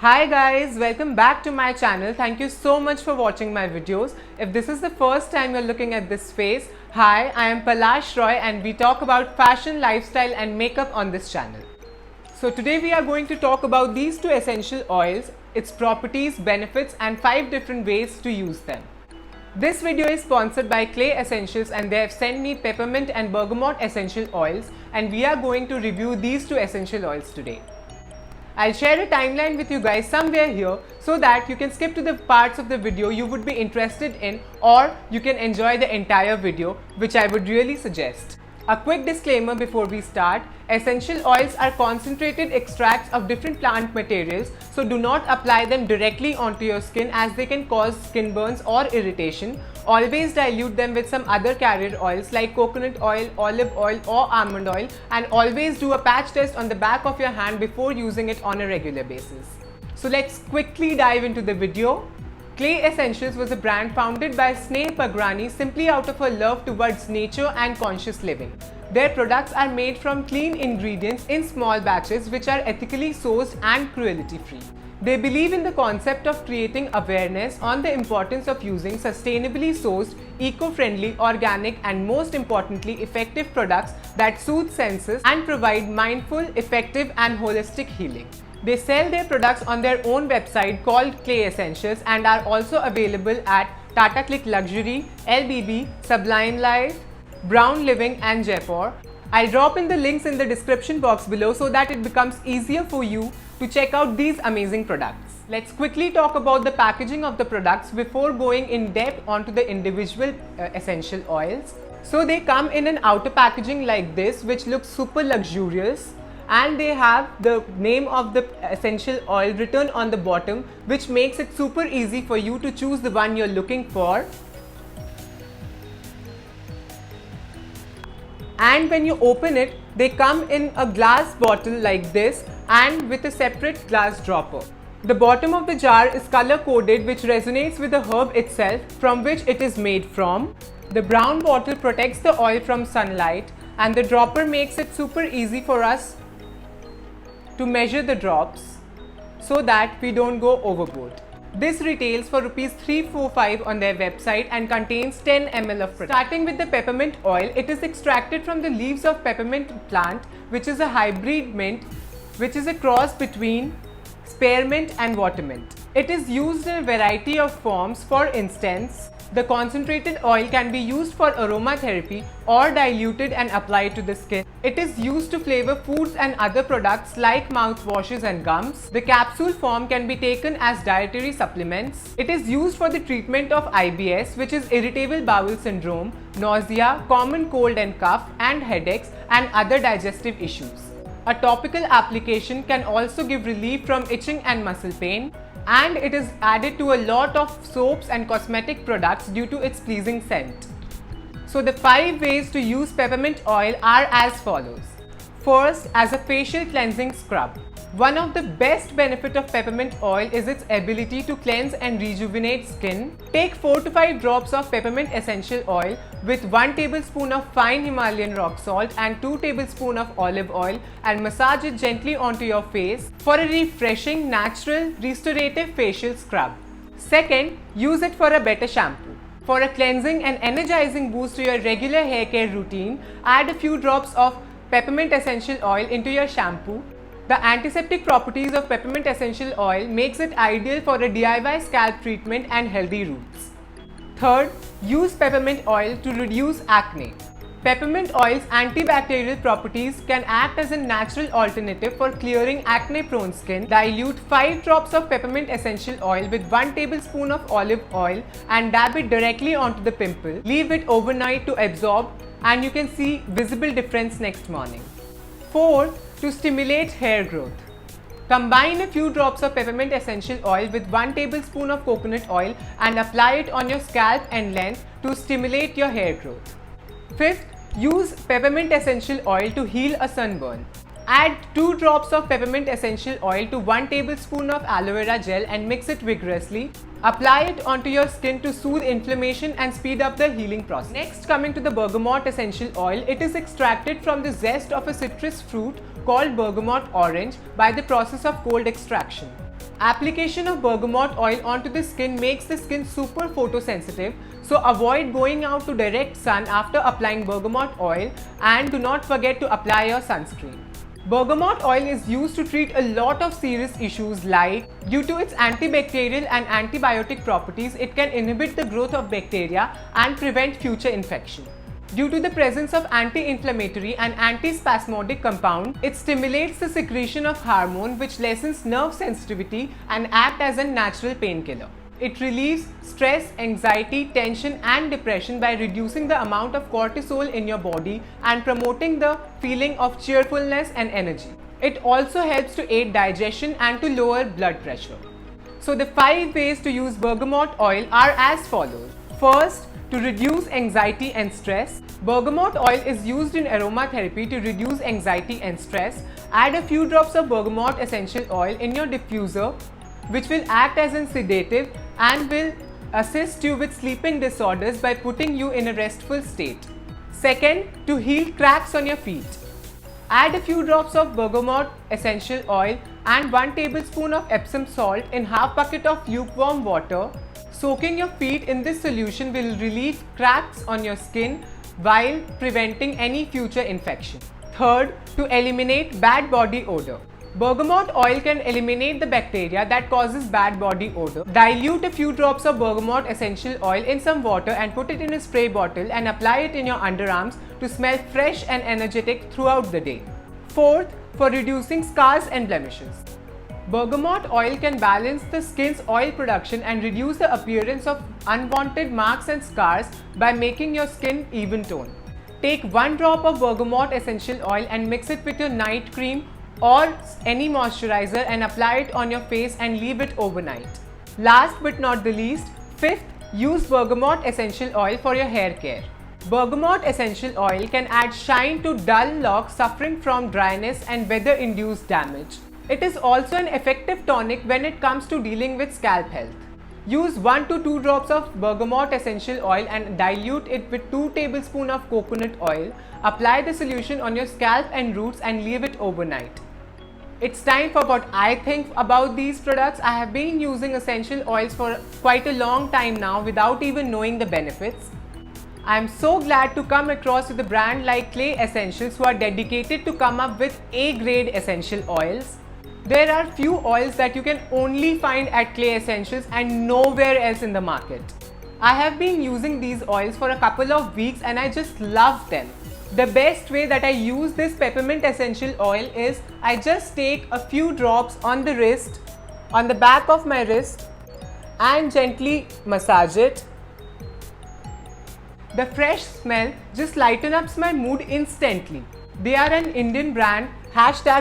Hi guys, welcome back to my channel. Thank you so much for watching my videos. If this is the first time you're looking at this face, hi, I am Palash Roy and we talk about fashion, lifestyle and makeup on this channel. So today we are going to talk about these two essential oils, its properties, benefits and 5 different ways to use them. This video is sponsored by Clay Essentials and they have sent me peppermint and bergamot essential oils and we are going to review these two essential oils today. I'll share a timeline with you guys somewhere here so that you can skip to the parts of the video you would be interested in, or you can enjoy the entire video, which I would really suggest. A quick disclaimer before we start: essential oils are concentrated extracts of different plant materials, so do not apply them directly onto your skin as they can cause skin burns or irritation. Always dilute them with some other carrier oils like coconut oil, olive oil or almond oil, and always do a patch test on the back of your hand before using it on a regular basis. So let's quickly dive into the video. Clay Essentials was a brand founded by Sneh Pagrani simply out of her love towards nature and conscious living. Their products are made from clean ingredients in small batches which are ethically sourced and cruelty-free. They believe in the concept of creating awareness on the importance of using sustainably sourced, eco-friendly, organic and most importantly effective products that soothe senses and provide mindful, effective and holistic healing. They sell their products on their own website called Clay Essentials and are also available at Tata Click Luxury, LBB, Sublime Life, Brown Living and Jaipur. I'll drop in the links in the description box below so that it becomes easier for you to check out these amazing products. Let's quickly talk about the packaging of the products before going in depth onto the individual essential oils. So they come in an outer packaging like this, which looks super luxurious, and they have the name of the essential oil written on the bottom, which makes it super easy for you to choose the one you're looking for. And when you open it, they come in a glass bottle like this and with a separate glass dropper. The bottom of the jar is color coded, which resonates with the herb itself from which it is made from. The brown bottle protects the oil from sunlight and the dropper makes it super easy for us to measure the drops so that we don't go overboard. This retails for ₹345 on their website and contains 10 ml of product. Starting with the peppermint oil, it is extracted from the leaves of peppermint plant, which is a hybrid mint, which is a cross between spearmint and watermint. It is used in a variety of forms. For instance, the concentrated oil can be used for aromatherapy or diluted and applied to the skin. It is used to flavor foods and other products like mouthwashes and gums. The capsule form can be taken as dietary supplements. It is used for the treatment of IBS, which is irritable bowel syndrome, nausea, common cold and cough, and headaches and other digestive issues. A topical application can also give relief from itching and muscle pain. And it is added to a lot of soaps and cosmetic products due to its pleasing scent. So the 5 ways to use peppermint oil are as follows. First, as a facial cleansing scrub. One of the best benefits of peppermint oil is its ability to cleanse and rejuvenate skin. Take 4 to 5 drops of peppermint essential oil with 1 tablespoon of fine Himalayan rock salt and 2 tablespoons of olive oil and massage it gently onto your face for a refreshing, natural, restorative facial scrub. Second, use it for a better shampoo. For a cleansing and energizing boost to your regular hair care routine, add a few drops of peppermint essential oil into your shampoo. The antiseptic properties of peppermint essential oil makes it ideal for a DIY scalp treatment and healthy roots. Third, use peppermint oil to reduce acne. Peppermint oil's antibacterial properties can act as a natural alternative for clearing acne-prone skin. Dilute 5 drops of peppermint essential oil with 1 tablespoon of olive oil and dab it directly onto the pimple. Leave it overnight to absorb and you can see visible difference next morning. Fourth, to stimulate hair growth. Combine a few drops of peppermint essential oil with 1 tablespoon of coconut oil and apply it on your scalp and length to stimulate your hair growth. Fifth, use peppermint essential oil to heal a sunburn. Add 2 drops of peppermint essential oil to 1 tablespoon of aloe vera gel and mix it vigorously. Apply it onto your skin to soothe inflammation and speed up the healing process. Next, coming to the bergamot essential oil, it is extracted from the zest of a citrus fruit called bergamot orange by the process of cold extraction. Application of bergamot oil onto the skin makes the skin super photosensitive, so avoid going out to direct sun after applying bergamot oil, and do not forget to apply your sunscreen. Bergamot oil is used to treat a lot of serious issues like, due to its antibacterial and antibiotic properties, it can inhibit the growth of bacteria and prevent future infection. Due to the presence of anti-inflammatory and antispasmodic compound, it stimulates the secretion of hormone which lessens nerve sensitivity and act as a natural painkiller. It relieves stress, anxiety, tension and depression by reducing the amount of cortisol in your body and promoting the feeling of cheerfulness and energy. It also helps to aid digestion and to lower blood pressure. So the 5 ways to use bergamot oil are as follows. First, to reduce anxiety and stress. Bergamot oil is used in aromatherapy to reduce anxiety and stress. Add a few drops of bergamot essential oil in your diffuser, which will act as a sedative and will assist you with sleeping disorders by putting you in a restful state. Second, to heal cracks on your feet. Add a few drops of bergamot essential oil and 1 tablespoon of Epsom salt in half bucket of lukewarm water. Soaking your feet in this solution will relieve cracks on your skin while preventing any future infection. Third, to eliminate bad body odor. Bergamot oil can eliminate the bacteria that causes bad body odor. Dilute a few drops of bergamot essential oil in some water and put it in a spray bottle and apply it in your underarms to smell fresh and energetic throughout the day. Fourth, for reducing scars and blemishes. Bergamot oil can balance the skin's oil production and reduce the appearance of unwanted marks and scars by making your skin even tone. Take 1 drop of bergamot essential oil and mix it with your night cream or any moisturizer and apply it on your face and leave it overnight. Last but not the least, fifth, use bergamot essential oil for your hair care. Bergamot essential oil can add shine to dull locks suffering from dryness and weather-induced damage. It is also an effective tonic when it comes to dealing with scalp health. Use 1 to 2 drops of bergamot essential oil and dilute it with 2 tablespoons of coconut oil. Apply the solution on your scalp and roots and leave it overnight. It's time for what I think about these products. I have been using essential oils for quite a long time now without even knowing the benefits. I am so glad to come across with a brand like Clay Essentials who are dedicated to come up with A-grade essential oils. There are few oils that you can only find at Clay Essentials and nowhere else in the market. I have been using these oils for a couple of weeks and I just love them. The best way that I use this peppermint essential oil is I just take a few drops on the wrist, on the back of my wrist, and gently massage it. The fresh smell just lightens up my mood instantly. They are an Indian brand,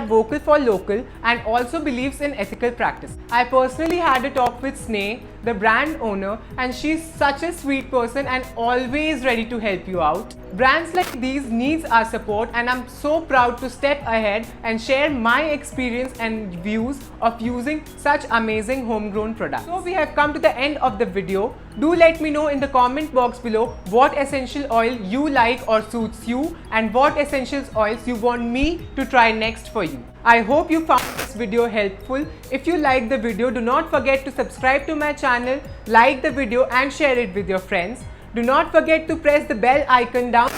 #vocal for local, and also believes in ethical practice. I personally had a talk with Sneh, the brand owner, and she's such a sweet person and always ready to help you out. Brands like these needs our support and I'm so proud to step ahead and share my experience and views of using such amazing homegrown products. So we have come to the end of the video. Do let me know in the comment box below what essential oil you like or suits you and what essential oils you want me to try next for you. I hope you found this video helpful. If you liked the video, do not forget to subscribe to my channel, like the video and share it with your friends. Do not forget to press the bell icon down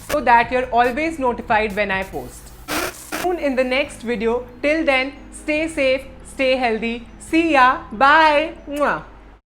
so that you're always notified when I post. Soon in the next video. Till then, stay safe, stay healthy. See ya. Bye. Mwah.